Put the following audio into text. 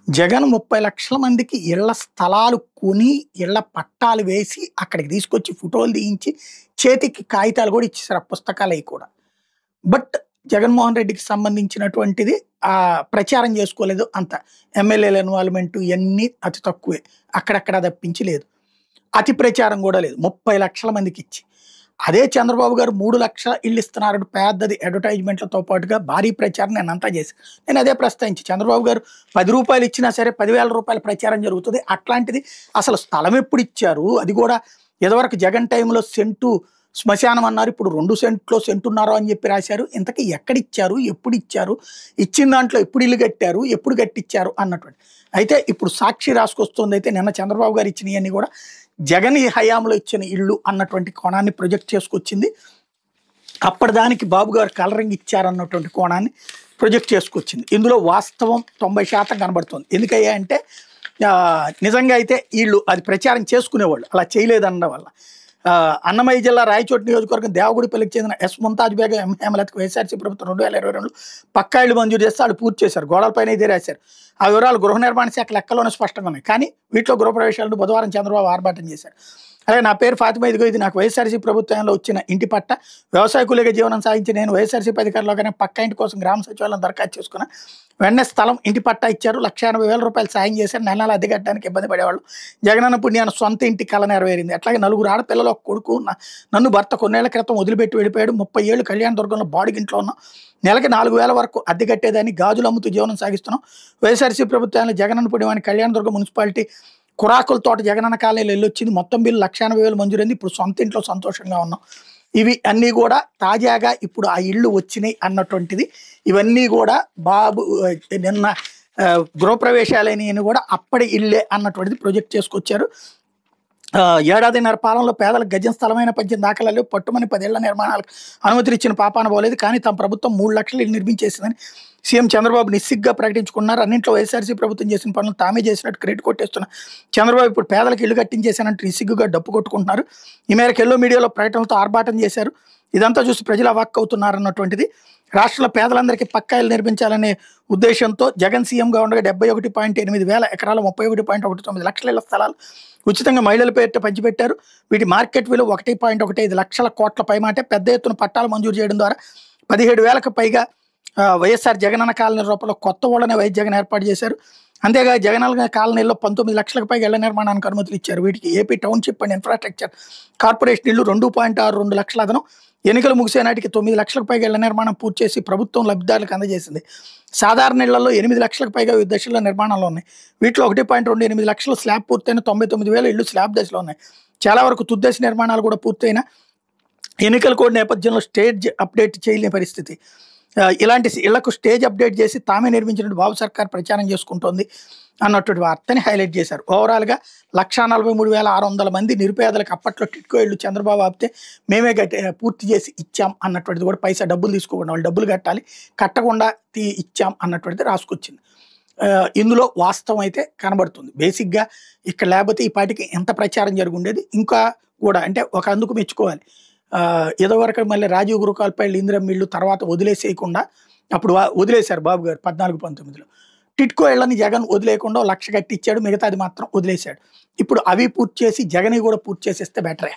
జగన్ 30,00,000 మందికి ఇళ్ల స్థలాలు కొని, ఇళ్ల పట్టాలు వేసి, అక్కడికి తీసుకొచ్చి ఫోటోలు తీయించి, చేతికి కాగితాలు గూడా ఇచ్చేసారు. ఆ పుస్తకాలయి కూడా. బట్ జగన్మోహన్ రెడ్డికి సంబంధించినటువంటిది ప్రచారం చేసుకోలేదు అంత. ఎమ్మెల్యేల ఇన్వాల్వ్‌మెంట్ ఇయన్నీ అతి తక్కువే. అక్కడక్కడ తప్పించి లేదు. అతి ప్రచారం గూడా లేదు. 30,00,000 మందికిచ్చి. అదే చంద్రబాబు గారు 3,00,000 ఇళ్ళు ఇస్తున్నారని పెద్దది అడ్వర్టైజ్‌మెంట్‌లతో పాటుగా భారీ ప్రచారం నేనంతా చేశా. నేను అదే ప్రస్తావించి చంద్రబాబు గారు రూ. 10 ఇచ్చినా సరే రూ. 10,000 ప్రచారం జరుగుతది. అట్లాంటిది అసలు స్థలం ఎప్పుడిచ్చారు? అది గూడా ఇదివరకు జగన్ టైంలో సెంటు శ్మశానం అన్నారు. ఇప్పుడు 2 సెంట్లో సెంటున్నర అని చెప్పి రాశారు. ఇంతకీ ఎక్కడిచ్చారు? ఎప్పుడిచ్చారు? ఇచ్చిన దాంట్లో ఎప్పుడు ఇల్లు కట్టారు? ఎప్పుడు కట్టిచ్చారు? అన్నటువంటి. అయితే ఇప్పుడు సాక్షి రాసుకొస్తుందయితే నిన్న చంద్రబాబు గారు ఇచ్చినయన్నీ గూడా జగన్ హయాంలో ఇచ్చిన ఇల్లు అన్నటువంటి కోణాన్ని ప్రొజెక్ట్ చేసుకొచ్చింది. అప్పటిదానికి బాబు గారు కలరింగ్ ఇచ్చారన్నటువంటి కోణాన్ని ప్రొజెక్ట్ చేసుకొచ్చింది. ఇందులో వాస్తవం 90% కనబడుతుంది. ఎందుకయ్యా అంటే నిజంగా అయితే వీళ్ళు అది ప్రచారం చేసుకునేవాళ్ళు. అలా చేయలేదన్న వల్ల. అన్నమయ్య జిల్లా రాయచోటి నియోజకవర్గం దేవగుడిపల్లికి చెందిన ఎస్ ముంతాజ్ బేగం ఎం హేమలతకు వైఎస్ఆర్సీ ప్రభుత్వం 2022లో పక్కా ఇళ్లు మంజూరు చేస్తే వాళ్ళు పూర్తి చేశారు. గోడలపైన ఇదే రాశారు. ఆ వివరాలు గృహ నిర్మాణ శాఖ లెక్కలోనే స్పష్టంగా ఉన్నాయి. కానీ వీటిలో గృహప్రవేశాలను బుధవారం చంద్రబాబు ఆర్భాటం చేశారు. అలాగే నా పేరు ఫాతిమా, ఇదిగో ఇది నాకు వైఎస్ఆర్సీ ప్రభుత్వంలో వచ్చిన ఇంటి పట్ట. వ్యవసాయ కూలీగా జీవనం సాగించి నేను వైఎస్ఆర్సీపీ అధికారులుగానే పక్కా ఇంటి కోసం గ్రామ సచివాలయం దరఖాస్తు చేసుకున్నా. వెంటనే స్థలం, ఇంటి పట్టా ఇచ్చారు. ₹180,000 సాయం చేశారు. నెల నెల అద్దె కట్టడానికి ఇబ్బంది పడేవాళ్ళు. జగనన్న పుణ్యాన సొంత ఇంటి కళ నెరవేరింది. అట్లాగే 4 ఆడపిల్లలు, ఒక కొడుకు. నన్ను భర్త కొన్నేళ్ల క్రితం వదిలిపెట్టి వెళ్ళిపోయాడు. 30 ఏళ్ళు కళ్యాణదుర్గంలో బాడిగింట్లో ఉన్నాం. నెలకి 4,000 వరకు అద్దె కట్టేదాన్ని, గాజులు అమ్ముతూ జీవనం సాగిస్తున్నాం. వైఎస్ఆర్సీ ప్రభుత్వంలో జగనన్న పుణ్యమని కళ్యాణదుర్గం మున్సిపాలిటీ కురాకుల తోట జగనన్న కాలనీలో వెళ్ళొచ్చింది. మొత్తం బిల్లు ₹180,000 మంజూరైంది. ఇప్పుడు సొంత ఇంట్లో సంతోషంగా ఉన్నాం. ఇవి అన్నీ కూడా తాజాగా ఇప్పుడు ఆ ఇళ్ళు వచ్చినాయి అన్నటువంటిది. ఇవన్నీ కూడా బాబు నిన్న గృహప్రవేశాలని కూడా అప్పటి ఇళ్ళే అన్నటువంటిది ప్రొజెక్ట్ చేసుకొచ్చారు. ఏడాదిన్నర పాలనలో పేదలకు గజం స్థలమైన పంచిన దాఖలాలు పట్టుమని 10 ఏళ్ల నిర్మాణాలకు అనుమతులు ఇచ్చిన పాపాన పోలేదు. కానీ తమ ప్రభుత్వం 3 లక్షలు ఇల్లు నిర్మించేసిందని సీఎం చంద్రబాబు నిస్సిగ్గా ప్రకటించుకున్నారు. అన్నింట్లో వైఎస్ఆర్సీ ప్రభుత్వం చేసిన పనులు తామే చేసినట్టు క్రెడిట్ కొట్టేస్తున్న చంద్రబాబు ఇప్పుడు పేదలకు ఇల్లు కట్టించేశానంటూ నిస్సిగ్గుగా డప్పు కొట్టుకుంటున్నారు. ఈ మేరకు ఎల్లో మీడియాలో ప్రకటనలతో ఆర్భాటం చేశారు. ఇదంతా చూసి ప్రజలు అవాక్ అవుతున్నారన్నటువంటిది. రాష్ట్రంలో పేదలందరికీ పక్కా ఇల్లు నిర్మించాలనే ఉద్దేశంతో జగన్ సీఎంగా ఉండగా 71.8 వేల ఎకరాల 31.19 లక్షల ఇళ్ల స్థలాలు ఉచితంగా మహిళల పేరిట పంచిపెట్టారు. వీటి మార్కెట్ విలువ 1.15 లక్షల కోట్ల పైమాటే. పెద్ద ఎత్తున పట్టాలు మంజూరు చేయడం ద్వారా 17,000కు పైగా వైఎస్ఆర్ జగనన్న కాలనీ రూపంలో కొత్త ఊళ్ళనే వైఎస్ జగన్ ఏర్పాటు చేశారు. అంతేగా జగనన్న కాలనీలో 19 లక్షలకు పైగా ఇళ్ల నిర్మాణానికి అనుమతులు ఇచ్చారు. వీటికి AP township and infrastructure corporation ఇల్లు 2.62 లక్షల అదనం. ఎన్నికలు ముగిసే నాటికి 9 లక్షలకు పైగా ఇళ్ల నిర్మాణం పూర్తి చేసి ప్రభుత్వం లబ్ధిదారులకు అందజేసింది. సాధారణ ఇళ్లలో 8 లక్షలకు పైగా వివిధ దశల్లో నిర్మాణంలో ఉన్నాయి. వీటిలో 1.28 లక్షలు స్లాబ్ పూర్తయిన 99,000 ఇళ్లు స్లాబ్ దశలో ఉన్నాయి. చాలా వరకు తుద్దశ నిర్మాణాలు కూడా పూర్తయిన ఎన్నికల కోడ్ నేపథ్యంలో స్టేజ్ అప్డేట్ చేయలేని పరిస్థితి. ఇలాంటి ఇళ్లకు స్టేజ్ అప్డేట్ చేసి తామే నిర్మించినట్టు బాబు సర్కార్ ప్రచారం చేసుకుంటోంది అన్నటువంటి వార్తని హైలైట్ చేశారు. ఓవరాల్గా 143,600 మంది నిరుపేదలకు అప్పట్లో టిట్కో ఇళ్ళు చంద్రబాబు ఆపితే మేమే పూర్తి చేసి ఇచ్చాం అన్నటువంటిది కూడా పైసా డబ్బులు తీసుకోకుండా వాళ్ళు డబ్బులు కట్టాలి, కట్టకుండా ఇచ్చాం అన్నటువంటిది రాసుకొచ్చింది. ఇందులో వాస్తవం అయితే కనబడుతుంది. బేసిక్గా ఇక్కడ లేకపోతే ఈ పార్టీకి ఎంత ప్రచారం జరుగుండేది. ఇంకా కూడా అంటే ఒక అందుకు మెచ్చుకోవాలి. ఏదో వరకు మళ్ళీ రాజీవ్ గృహకాల్పై ఇందిరమ్మ ఇళ్ళు తర్వాత వదిలేసేయకుండా అప్పుడు వదిలేశారు బాబు గారు 14-19లో. టిట్కో ఇళ్ళని జగన్ వదిలేయకుండా 1,00,000 కట్టి ఇచ్చాడు. మిగతాది మాత్రం వదిలేశాడు. ఇప్పుడు అవి పూర్తి చేసి జగన్ కూడా పూర్తి చేసేస్తే బెటరే.